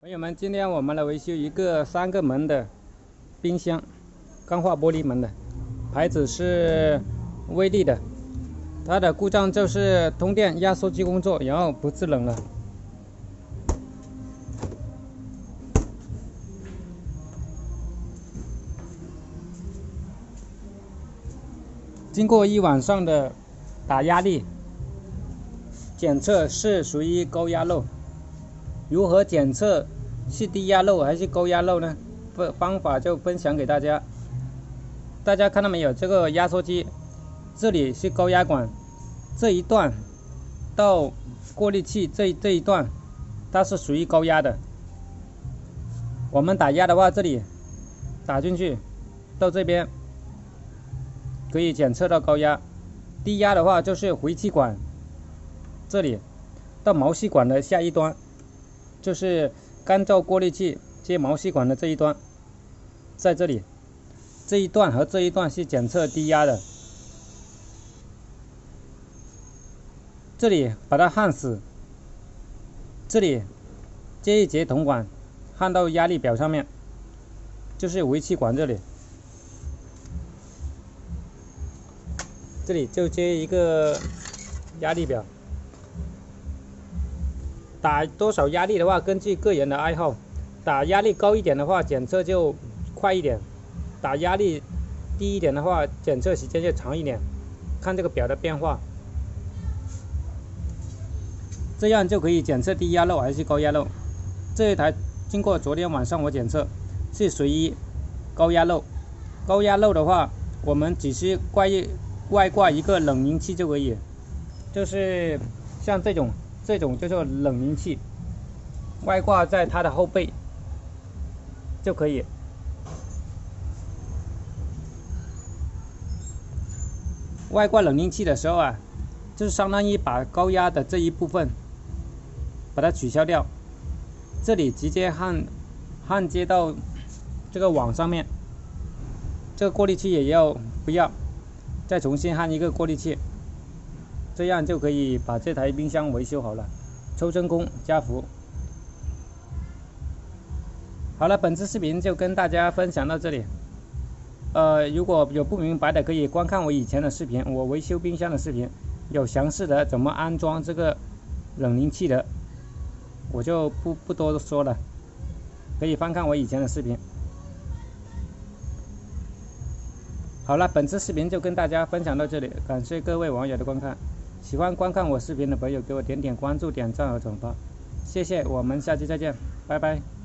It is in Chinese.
朋友们，今天我们来维修一个3个门的冰箱，钢化玻璃门的，牌子是威力的。它的故障就是通电压缩机工作，然后不制冷了。经过一晚上的打压力检测，是属于高压漏。如何检测是低压漏还是高压漏呢？方法就分享给大家。大家看到没有？这个压缩机，这里是高压管，这一段到过滤器这一段，它是属于高压的。我们打压的话，这里打进去到这边可以检测到高压。低压的话就是回气管，这里到毛细管的下一端。就是干燥过滤器接毛细管的这一端，在这里，这一段和这一段是检测低压的。这里把它焊死，这里接一节铜管焊到压力表上面，就是回气管这里，这里就接一个压力表。打多少压力的话，根据个人的爱好，打压力高一点的话，检测就快一点；打压力低一点的话，检测时间就长一点。看这个表的变化，这样就可以检测低压漏还是高压漏。这一台经过昨天晚上我检测，是属于高压漏。高压漏的话，我们只是外挂一个冷凝器就可以，就是像这种叫做冷凝器，外挂在它的后背就可以。外挂冷凝器的时候啊，就是相当于把高压的这一部分把它取消掉，这里直接焊接到这个网上面。这个过滤器也要不要再重新焊一个过滤器，这样就可以把这台冰箱维修好了，抽真空加氟。好了，本次视频就跟大家分享到这里。如果有不明白的，可以观看我以前的视频，我维修冰箱的视频，有详细的怎么安装这个冷凝器的，我就不多说了，可以翻看我以前的视频。好了，本次视频就跟大家分享到这里，感谢各位网友的观看。喜欢观看我视频的朋友，给我点点关注、点赞和转发，谢谢。我们下期再见，拜拜。